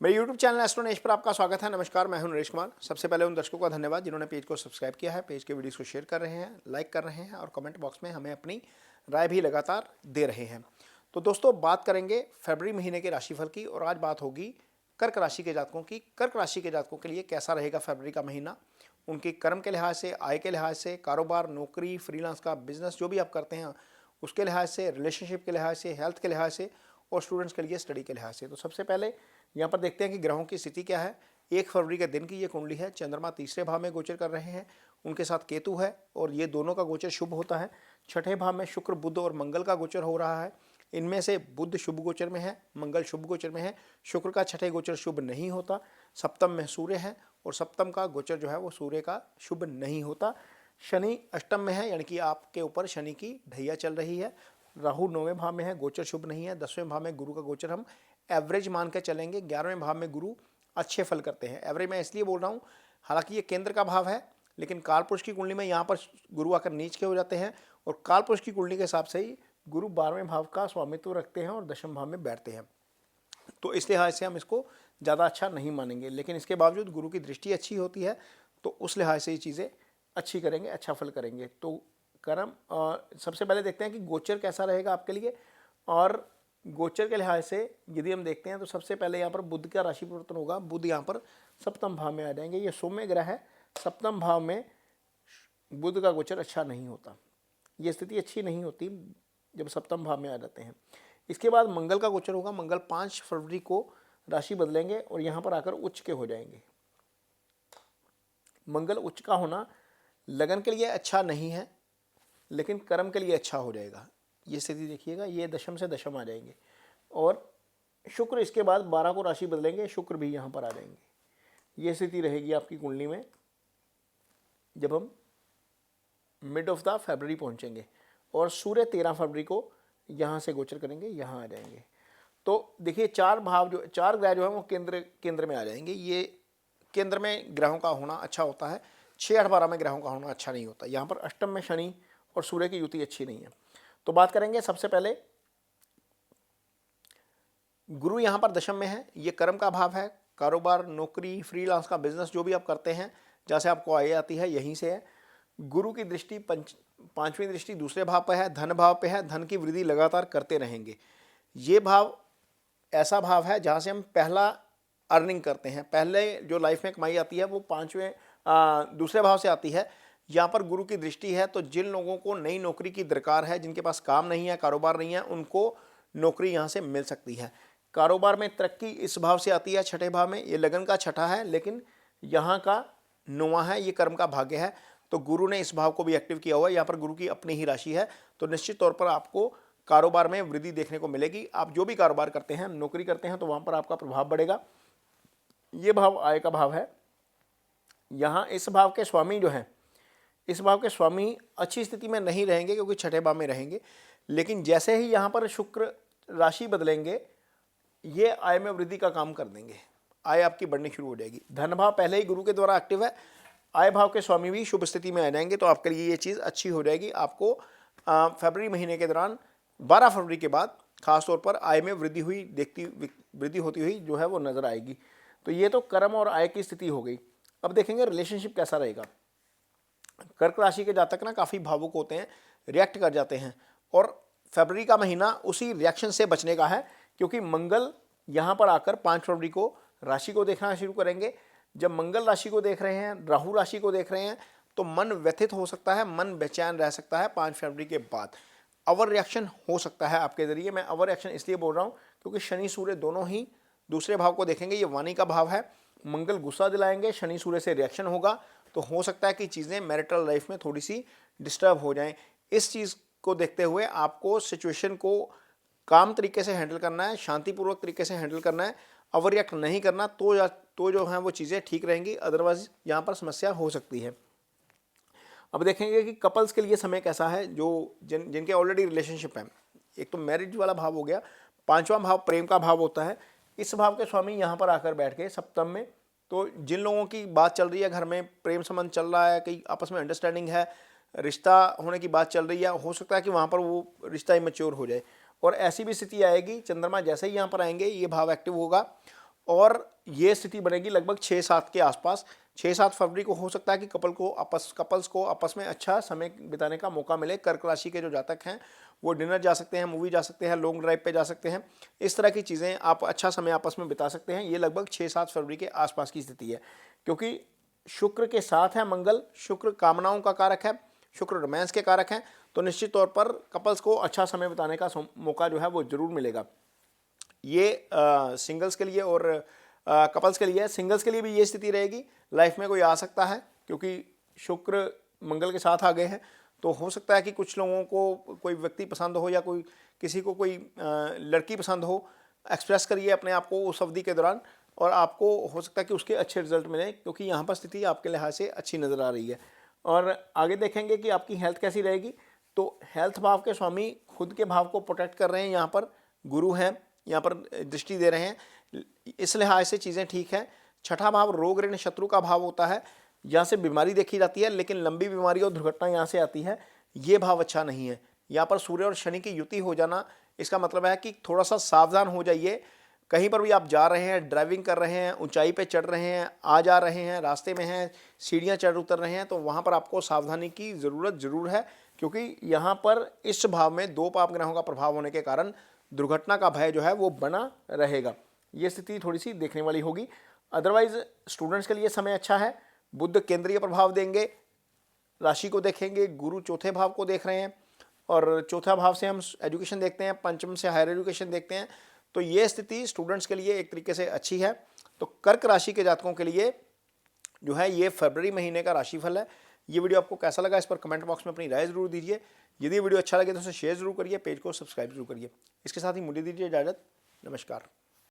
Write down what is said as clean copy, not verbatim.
मेरे YouTube channel astro नेश पर आपका स्वागत है। नमस्कार, मैं हूं नरेश कुमार। सबसे पहले उन दर्शकों का धन्यवाद जिन्होंने पेज को सब्सक्राइब किया है, पेज के वीडियोस को शेयर कर रहे हैं, लाइक कर रहे हैं और कमेंट बॉक्स में हमें अपनी राय भी लगातार दे रहे हैं। तो दोस्तों, बात करेंगे फरवरी महीने के राशिफल की और आज बात होगी कर्क राशि के जातकों की। कर्क राशि के जातकों के लिए कैसा रहेगा फरवरी का महीना, उनके कर्म के लिहाज से, आय के लिहाज से, कारोबार, नौकरी, फ्रीलांस का बिजनेस जो भी आप करते हैं उसके लिहाज से, रिलेशनशिप के लिहाज से, हेल्थ के लिहाज से और स्टूडेंट्स के लिए स्टडी के लिहाज से। तो सबसे पहले यहाँ पर देखते हैं कि ग्रहों की स्थिति क्या है। 1 फरवरी के दिन की ये कुंडली है। चंद्रमा तीसरे भाव में गोचर कर रहे हैं, उनके साथ केतु है और ये दोनों का गोचर शुभ होता है। छठे भाव में शुक्र, बुध और मंगल का गोचर हो रहा है। इनमें से बुध शुभ गोचर में है, मंगल शुभ गोचर में है। शुक्र का छठे गोचर शुभ नहीं होता। सप्तम में सूर्य है और सप्तम का गोचर जो है वो सूर्य का शुभ नहीं होता। शनि अष्टम में है, यानी कि आपके ऊपर शनि की ढैया चल रही है। राहु 9वें भाव में है, गोचर शुभ नहीं है। 10वें भाव में गुरु का गोचर हम एवरेज मान के चलेंगे। 11वें भाव में गुरु अच्छे फल करते हैं। एवरेज मैं इसलिए बोल रहा हूँ, हालांकि ये केंद्र का भाव है, लेकिन कालपुरुष की कुंडली में यहाँ पर गुरु आकर नीच के हो जाते हैं और कालपुरुष की कुंडली के हिसाब से ही गुरु 12वें भाव का स्वामित्व रखते हैं और 10वें भाव में बैठते हैं। तो इस लिहाज से हम इसको ज़्यादा अच्छा नहीं मानेंगे, लेकिन इसके बावजूद गुरु की दृष्टि अच्छी होती है तो उस लिहाज से ये चीज़ें अच्छी करेंगे, अच्छा फल करेंगे। तो कर्म सबसे पहले देखते हैं कि गोचर कैसा रहेगा आपके लिए। और गोचर के लिहाज से यदि हम देखते हैं तो सबसे पहले यहाँ पर बुध का राशि परिवर्तन होगा। बुध यहाँ पर सप्तम भाव में आ जाएंगे। ये सौम्य ग्रह है, सप्तम भाव में बुध का गोचर अच्छा नहीं होता। ये स्थिति अच्छी नहीं होती जब सप्तम भाव में आ जाते हैं। इसके बाद मंगल का गोचर होगा। मंगल 5 फरवरी को राशि बदलेंगे और यहाँ पर आकर उच्च के हो जाएंगे। मंगल उच्च का होना लगन के लिए अच्छा नहीं है, लेकिन कर्म के लिए अच्छा हो जाएगा। ये स्थिति देखिएगा, ये दशम से दशम आ जाएंगे। और शुक्र इसके बाद 12 को राशि बदलेंगे, शुक्र भी यहाँ पर आ जाएंगे। ये स्थिति रहेगी आपकी कुंडली में जब हम मिड ऑफ द फरवरी पहुँचेंगे। और सूर्य 13 फरवरी को यहाँ से गोचर करेंगे, यहाँ आ जाएंगे। तो देखिए, 4 ग्रह जो है वो केंद्र में आ जाएंगे। ये केंद्र में ग्रहों का होना अच्छा होता है। 6, 8, 12 में ग्रहों का होना अच्छा नहीं होता। यहाँ पर अष्टम में शनि और सूर्य की युति अच्छी नहीं है। तो बात करेंगे सबसे पहले, गुरु यहाँ पर दशम में है। ये कर्म का भाव है। कारोबार, नौकरी, फ्रीलांस का बिजनेस जो भी आप करते हैं, जैसे आपको आय आती है यहीं से है। गुरु की दृष्टि 5वीं दृष्टि दूसरे भाव पर है, धन भाव पे है। धन की वृद्धि लगातार करते रहेंगे। ये भाव ऐसा भाव है जहाँ से हम पहला अर्निंग करते हैं। पहले जो लाइफ में कमाई आती है वो दूसरे भाव से आती है। यहाँ पर गुरु की दृष्टि है, तो जिन लोगों को नई नौकरी की दरकार है, जिनके पास काम नहीं है, कारोबार नहीं है, उनको नौकरी यहाँ से मिल सकती है। कारोबार में तरक्की इस भाव से आती है, छठे भाव में। ये लगन का छठा है, लेकिन यहाँ का 9वां है, ये कर्म का भाग्य है। तो गुरु ने इस भाव को भी एक्टिव किया हुआ है। यहाँ पर गुरु की अपनी ही राशि है, तो निश्चित तौर पर आपको कारोबार में वृद्धि देखने को मिलेगी। आप जो भी कारोबार करते हैं, नौकरी करते हैं, तो वहाँ पर आपका प्रभाव बढ़ेगा। ये भाव आय का भाव है। यहाँ इस भाव के स्वामी जो हैं, इस भाव के स्वामी अच्छी स्थिति में नहीं रहेंगे क्योंकि छठे भाव में रहेंगे। लेकिन जैसे ही यहाँ पर शुक्र राशि बदलेंगे, ये आय में वृद्धि का काम कर देंगे। आय आपकी बढ़नी शुरू हो जाएगी। धन भाव पहले ही गुरु के द्वारा एक्टिव है। आय भाव के स्वामी भी शुभ स्थिति में आ जाएंगे, तो आपके लिए ये चीज़ अच्छी हो जाएगी। आपको फरवरी महीने के दौरान 12 फरवरी के बाद खासतौर पर आय में वृद्धि होती हुई जो है वो नजर आएगी। तो ये तो कर्म और आय की स्थिति हो गई। अब देखेंगे रिलेशनशिप कैसा रहेगा। कर्क राशि के जातक ना काफ़ी भावुक होते हैं, रिएक्ट कर जाते हैं, और फरवरी का महीना उसी रिएक्शन से बचने का है, क्योंकि मंगल यहाँ पर आकर 5 फरवरी को राशि को देखना शुरू करेंगे। जब मंगल राशि को देख रहे हैं, राहु राशि को देख रहे हैं, तो मन व्यथित हो सकता है, मन बेचैन रह सकता है। 5 फरवरी के बाद ओवर रिएक्शन हो सकता है आपके जरिए। मैं ओवर रिएक्शन इसलिए बोल रहा हूँ क्योंकि शनि सूर्य दोनों ही दूसरे भाव को देखेंगे। ये वाणी का भाव है। मंगल गुस्सा दिलाएंगे, शनि सूर्य से रिएक्शन होगा, तो हो सकता है कि चीज़ें मैरिटल लाइफ में थोड़ी सी डिस्टर्ब हो जाएं। इस चीज़ को देखते हुए आपको सिचुएशन को काम तरीके से हैंडल करना है, शांतिपूर्वक तरीके से हैंडल करना है, ओवर रिएक्ट नहीं करना, तो जो है वो चीज़ें ठीक रहेंगी। अदरवाइज यहाँ पर समस्या हो सकती है। अब देखेंगे कि कपल्स के लिए समय कैसा है, जो जिनके ऑलरेडी रिलेशनशिप है। एक तो मैरिज वाला भाव हो गया। 5वां भाव प्रेम का भाव होता है। इस भाव के स्वामी यहाँ पर आकर बैठ गए सप्तम में। तो जिन लोगों की बात चल रही है, घर में प्रेम संबंध चल रहा है, कहीं आपस में अंडरस्टैंडिंग है, रिश्ता होने की बात चल रही है, हो सकता है कि वहाँ पर वो रिश्ता इमेच्योर हो जाए। और ऐसी भी स्थिति आएगी, चंद्रमा जैसे ही यहाँ पर आएंगे ये भाव एक्टिव होगा और ये स्थिति बनेगी लगभग 6-7 के आसपास। 6-7 फरवरी को हो सकता है कि कपल्स को आपस में अच्छा समय बिताने का मौका मिले। कर्क राशि के जो जातक हैं वो डिनर जा सकते हैं, मूवी जा सकते हैं, लॉन्ग ड्राइव पे जा सकते हैं। इस तरह की चीज़ें आप अच्छा समय आपस में बिता सकते हैं। ये लगभग 6-7 फरवरी के आसपास की स्थिति है, क्योंकि शुक्र के साथ है मंगल। शुक्र कामनाओं का कारक है, शुक्र रोमांस के कारक हैं, तो निश्चित तौर पर कपल्स को अच्छा समय बिताने का मौका जो है वो जरूर मिलेगा। ये सिंगल्स के लिए और कपल्स के लिए। सिंगल्स के लिए भी ये स्थिति रहेगी, लाइफ में कोई आ सकता है, क्योंकि शुक्र मंगल के साथ आ गए हैं, तो हो सकता है कि कुछ लोगों को कोई व्यक्ति पसंद हो या किसी को कोई लड़की पसंद हो। एक्सप्रेस करिए अपने आप को उस अवधि के दौरान, और आपको हो सकता है कि उसके अच्छे रिजल्ट मिलें, क्योंकि यहाँ पर स्थिति आपके लिहाज से अच्छी नज़र आ रही है। और आगे देखेंगे कि आपकी हेल्थ कैसी रहेगी। तो हेल्थ भाव के स्वामी खुद के भाव को प्रोटेक्ट कर रहे हैं, यहाँ पर गुरु हैं, यहाँ पर दृष्टि दे रहे हैं, इस लिहाज से चीज़ें ठीक हैं। छठा भाव रोग ऋण शत्रु का भाव होता है, यहाँ से बीमारी देखी जाती है, लेकिन लंबी बीमारी और दुर्घटना यहाँ से आती है। ये भाव अच्छा नहीं है। यहाँ पर सूर्य और शनि की युति हो जाना, इसका मतलब है कि थोड़ा सा सावधान हो जाइए। कहीं पर भी आप जा रहे हैं, ड्राइविंग कर रहे हैं, ऊंचाई पे चढ़ रहे हैं, आ जा रहे हैं, रास्ते में हैं, सीढ़ियाँ चढ़ उतर रहे हैं, तो वहाँ पर आपको सावधानी की ज़रूरत ज़रूर है, क्योंकि यहाँ पर इस भाव में 2 पाप ग्रहों का प्रभाव होने के कारण दुर्घटना का भय जो है वो बना रहेगा। ये स्थिति थोड़ी सी देखने वाली होगी। अदरवाइज स्टूडेंट्स के लिए समय अच्छा है। बुध केंद्रीय प्रभाव देंगे, राशि को देखेंगे, गुरु चौथे भाव को देख रहे हैं, और चौथा भाव से हम एजुकेशन देखते हैं, पंचम से हायर एजुकेशन देखते हैं। तो ये स्थिति स्टूडेंट्स के लिए एक तरीके से अच्छी है। तो कर्क राशि के जातकों के लिए जो है ये फरवरी महीने का राशिफल है। ये वीडियो आपको कैसा लगा, इस पर कमेंट बॉक्स में अपनी राय जरूर दीजिए। यदि वीडियो अच्छा लगे तो उसे शेयर जरूर करिए, पेज को सब्सक्राइब जरूर करिए। इसके साथ ही मुझे दीजिए इजाजत। नमस्कार।